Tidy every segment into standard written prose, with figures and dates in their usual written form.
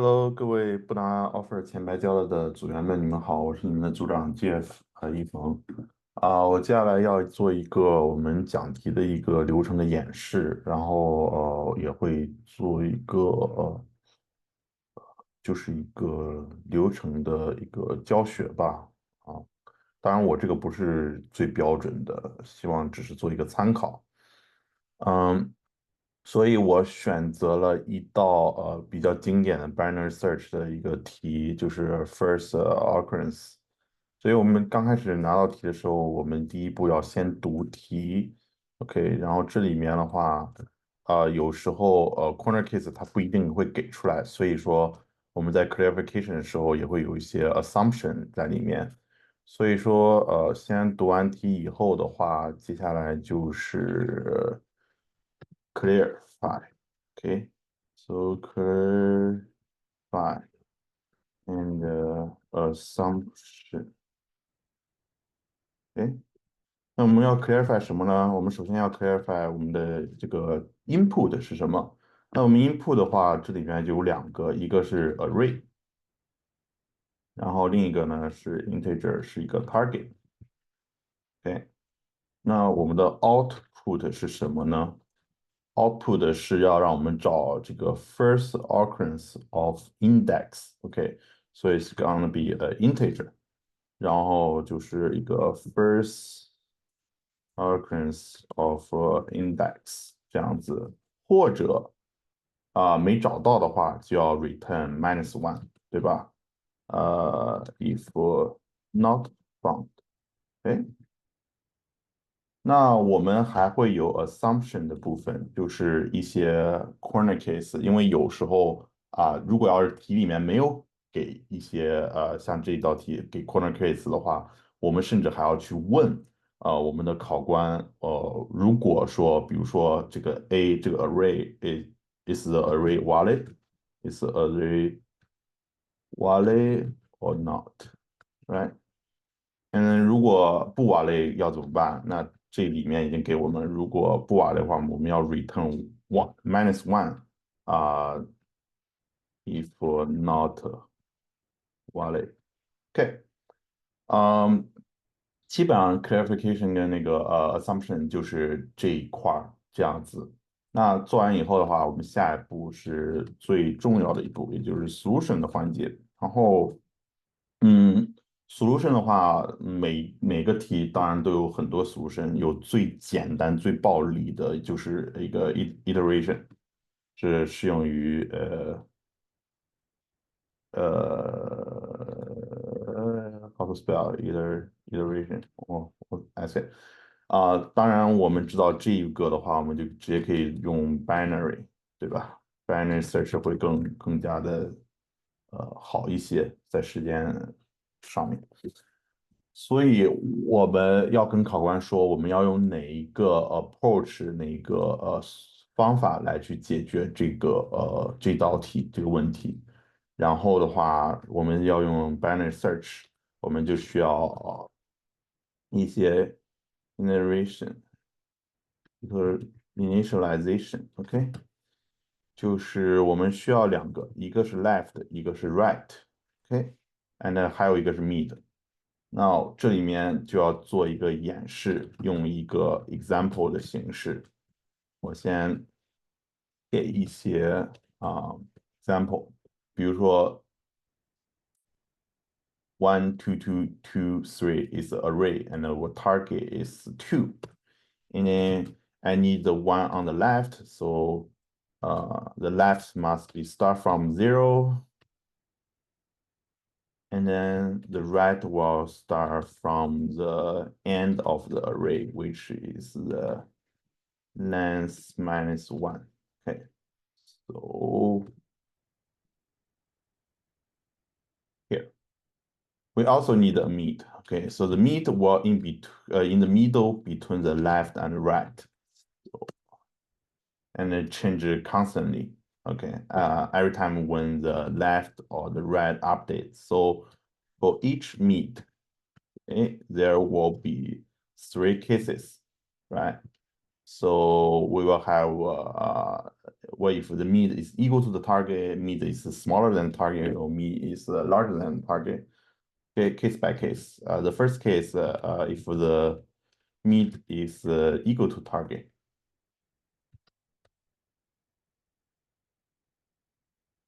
Hello，各位不拿 offer 钱白交了的组员们，你们好，我是你们的组长 Jeff 一峰我接下来要做一个我们讲题的一个流程的演示，然后也会做一个就是一个流程的一个教学吧啊，当然我这个不是最标准的，希望只是做一个参考。嗯，所以我选择了一道比较经典的 binary search 的一个题，就是 first occurrence。所以我们刚开始拿到题的时候，我们第一步要先读题，OK，然后这里面的话，有时候corner case 它不一定会给出来，所以说我们在 clarification 的时候也会有一些 assumption 在里面。所以说，先读完题以后的话，接下来就是 clarify. Okay, so clarify and assumption. OK，那我们要 clarify 什么呢？我们首先要 clarify 我们的这个 input 是什么。那我们 input 的话，这里面就有两个，一个是 array，然后另一个呢是 integer，是一个 target。OK，那我们的 output 是什么呢？output 是要让我们找这个 first occurrence of index，OK，所以是 gonna be a integer，然后就是一个 first occurrence of index 这样子，或者没找到的话就要 return -1，对吧？if not found，哎。那我们还会有 assumption 的部分，就是一些 corner case，因为有时候如果要是题里面没有给一些像这一道题给 corner case 的话，我们甚至还要去问我们的考官如果说比如说这个 A 这个 array is the array valid，is the array valid or not，right？嗯，如果不瓦雷要怎么办？那这里面已经给我们，如果不瓦雷的话，我们要 return one -1if not valid。OK，基本上 clarification 跟那个assumption 就是这一块儿这样子。那做完以后的话，我们下一步是最重要的一步，也就是 solution 的环节。然后solution 的话，每个题当然都有很多 solution，有最简单、最暴力的，就是一个 iteration，是适用于how to spell iteration？我 essay 当然我们知道这一个的话，我们就直接可以用 binary，对吧？binary search 会更加的好一些，在时间上面。所以我们要跟考官说，我们要用哪一个 approach，哪一个方法来去解决这道题这个问题。然后的话，我们要用 binary search，我们就需要一些 iteration 和 initialization，OK，就是我们需要两个，一个是 left，一个是 right，OK，and 还有一个是 mid。那这里面就要做一个演示，用一个 example 的形式。我先给一些example，比如说 1 2 2 2 3 is the array and our target is 2. And then I need the one on the left, so the left must be start from 0, and then the right will start from the end of the array, which is the length -1. Okay, so here we also need a mid. Okay, so the mid will in the middle between the left and the right, and it changes constantly. Okay, every time when the left or the right updates. So for each mid, okay, there will be 3 cases, right? So we will have well, if the mid is equal to the target, mid is smaller than target, or mid is larger than target. Okay, case by case. The first case, if the mid is equal to target.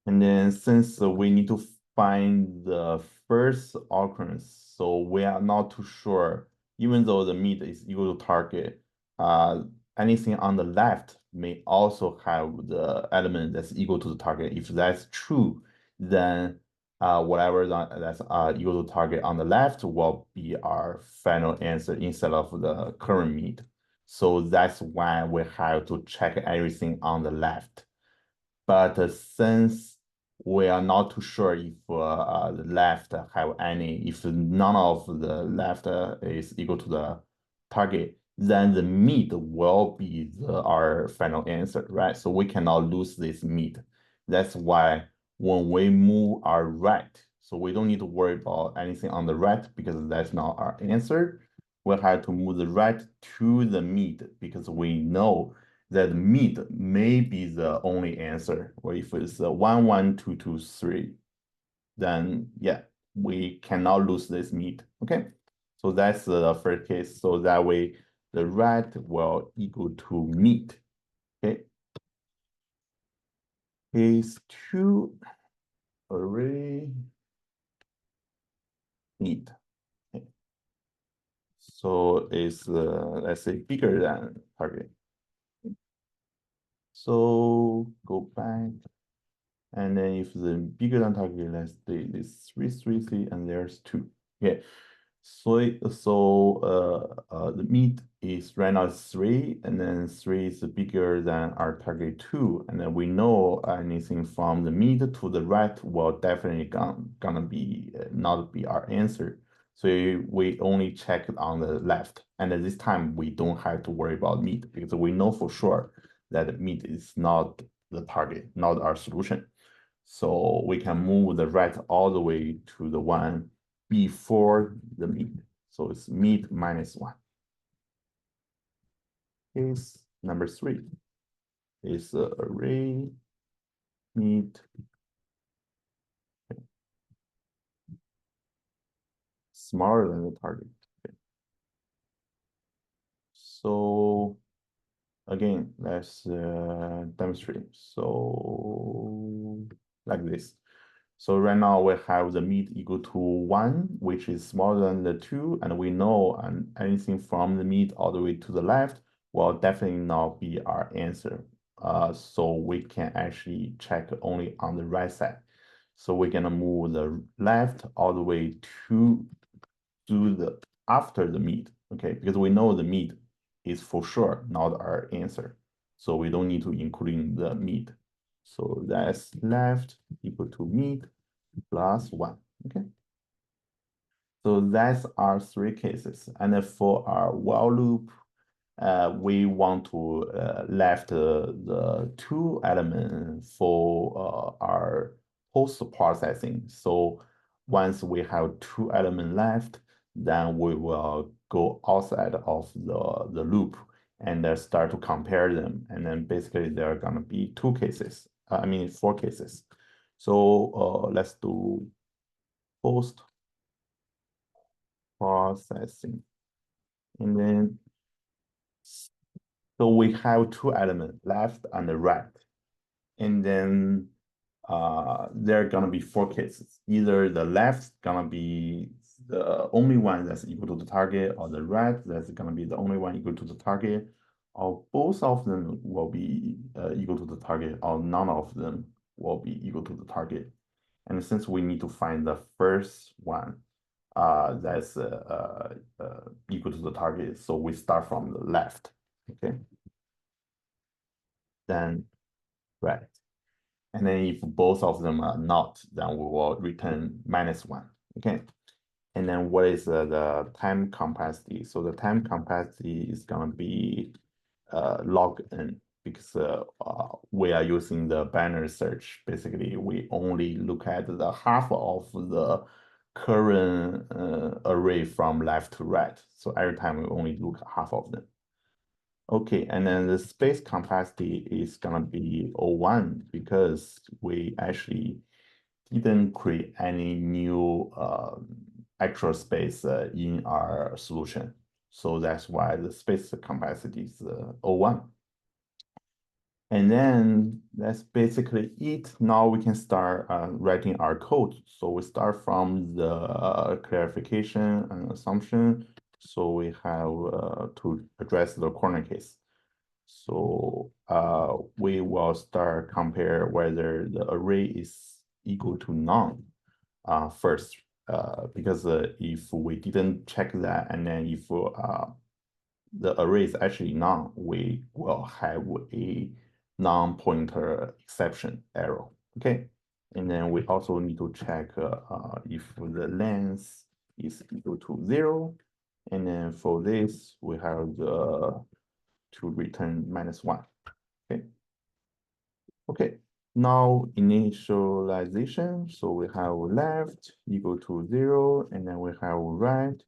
And then since we need to find the first occurrence, so we are not too sure, even though the mid is equal to target, anything on the left may also have the element that's equal to the target. If that's true, then whatever that's equal to target on the left will be our final answer instead of the current mid. So that's why we have to check everything on the left. But since we are not too sure if the left have any, if none of the left is equal to the target, then the mid will be our final answer, right? So we cannot lose this mid. That's why when we move our right, so we don't need to worry about anything on the right because that's not our answer. We have to move the right to the mid because we know that mid may be the only answer. Or if it's 1, 1, 2, 2, 3, then yeah, we cannot lose this mid. Okay, so that's the first case. So that way, the right will equal to mid. Okay. Case 2, array mid. Okay. So it's let's say bigger than target. So go back. And then if the bigger than target, let's say this 3, 3, 3, and there's 2. Okay. So the mid is right now 3, and then 3 is bigger than our target 2. And then we know anything from the mid to the right will definitely gonna be not be our answer. So we only check on the left. And at this time, we don't have to worry about mid because we know for sure that mid is not the target, not our solution. So we can move the right all the way to the one before the mid. So it's mid minus 1. Case number 3 is the array mid smaller than the target. Okay. So again, let's demonstrate. So like this. So right now we have the mid equal to 1, which is smaller than the 2, and we know anything from the mid all the way to the left will definitely not be our answer. So we can actually check only on the right side. So we're gonna move the left all the way to the after the mid, okay? Because we know the mid is for sure not our answer. So we don't need to include the mid. So that's left equal to mid plus 1, okay? So that's our 3 cases. And then for our while loop, we want to left the 2 elements for our post-processing. So once we have 2 elements left, then we will go outside of the loop and start to compare them. And then basically there are gonna be 2 cases, 4 cases. So let's do post processing. And then, so we have 2 elements, left and the right. And then there are gonna be 4 cases. Either the left gonna be the only one that's equal to the target, or the right that's gonna be the only one equal to the target, or both of them will be equal to the target, or none of them will be equal to the target. And since we need to find the first one, that's equal to the target. So we start from the left, okay? Then right. And then if both of them are not, then we will return -1, okay? And then what is the time complexity? So the time complexity is gonna be log n because we are using the binary search. Basically, we only look at the half of the current array from left to right. So every time we only look half of them. Okay, and then the space capacity is gonna be O1 because we actually didn't create any new actual space in our solution. So that's why the space capacity is O1. And then that's basically it. Now we can start writing our code. So we start from the clarification and assumption. So we have to address the corner case. So we will start compare whether the array is equal to none first, because if we didn't check that, and then if the array is actually none, we will have a non-pointer exception error. Okay, and then we also need to check if the length is equal to 0, and then for this we have to return -1. Okay. Okay. Now initialization. So we have left equal to 0, and then we have right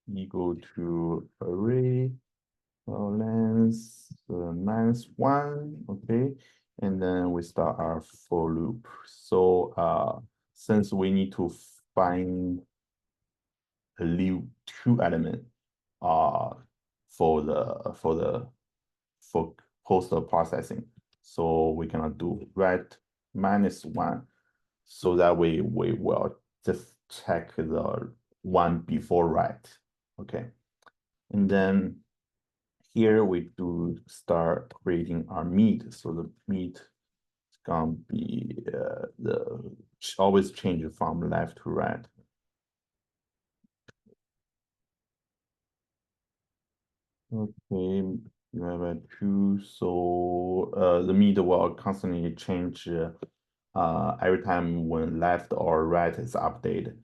equal to array length -1. Okay, and then we start our for loop. So since we need to find a leave 2 element for post processing, so we cannot do right -1, so that way we will just check the one before right. Okay, and then here we do start creating our meet. So the meet is gonna be always change it from left to right. Okay, you have a 2. So the meet will constantly change every time when left or right is updated.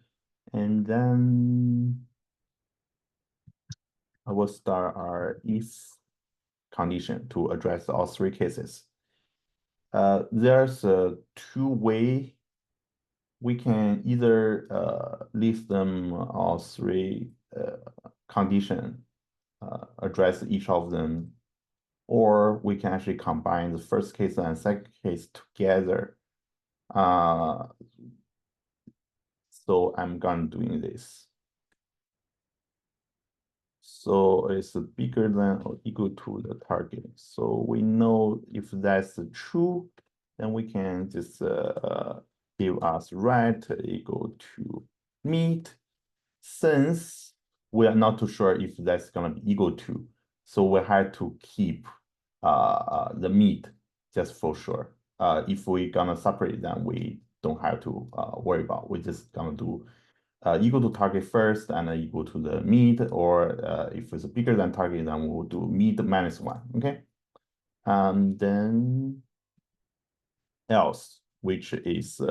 And then I will start our if condition to address all 3 cases. There's a 2-way. We can either list them all 3 condition, address each of them, or we can actually combine the first case and second case together. So I'm gonna doing this. So it's bigger than or equal to the target. So we know if that's true, then we can just give us right equal to meet. Since we are not too sure if that's gonna be equal to, so we have to keep the meet just for sure. If we gonna separate them, we don't have to worry about. We're just gonna do equal to target first and equal to the meet, or if it's bigger than target, then we'll do meet -1. Okay, and then else, which is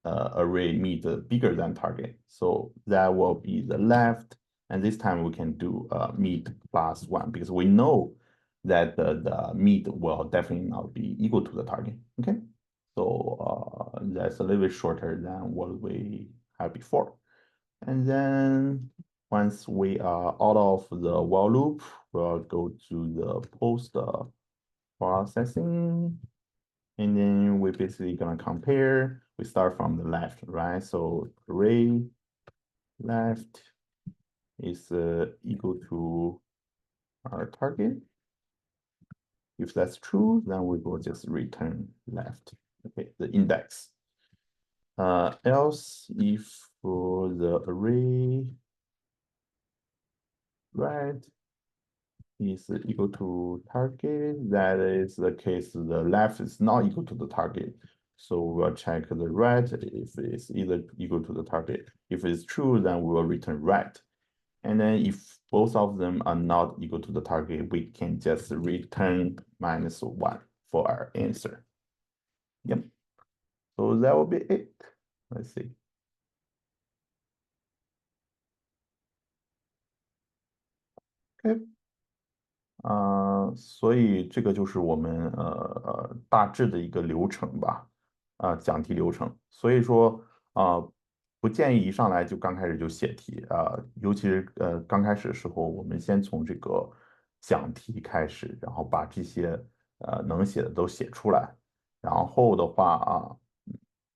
array meet bigger than target. So that will be the left. And this time we can do meet +1 because we know that the meet will definitely not be equal to the target. Okay, so that's a little bit shorter than what we had before. And then once we are out of the while loop, we'll go to the post processing. And then we're basically gonna compare. We start from the left, right? So array left is equal to our target. If that's true, then we will just return left. Okay, the index. Else if for the array right is equal to target, that is the case the left is not equal to the target. So we'll check the right if it's either equal to the target. If it's true, then we will return right. And then if both of them are not equal to the target, we can just return -1 for our answer. Yep. So that will be it. Let's see. Okay. 所以这个就是我们大致的一个流程吧，讲题流程。所以说不建议一上来就刚开始就写题啊，尤其是刚开始的时候，我们先从这个讲题开始，然后把这些能写的都写出来，然后的话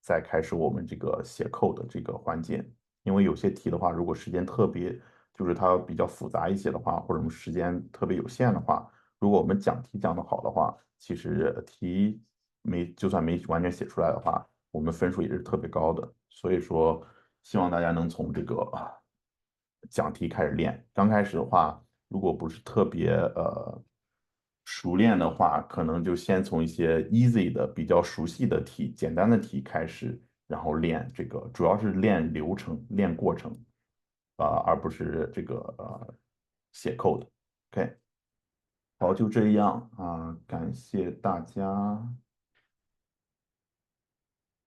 再开始我们这个写 code 的这个环节。因为有些题的话，如果时间特别就是它比较复杂一些的话，或者我们时间特别有限的话，如果我们讲题讲得好的话，其实题就算没完全写出来的话，我们分数也是特别高的。所以说，希望大家能从这个讲题开始练。刚开始的话，如果不是特别熟练的话，可能就先从一些 easy 的、比较熟悉的题、简单的题开始，然后练这个，主要是练流程、练过程，而不是这个写 code。OK，好，就这样啊，感谢大家。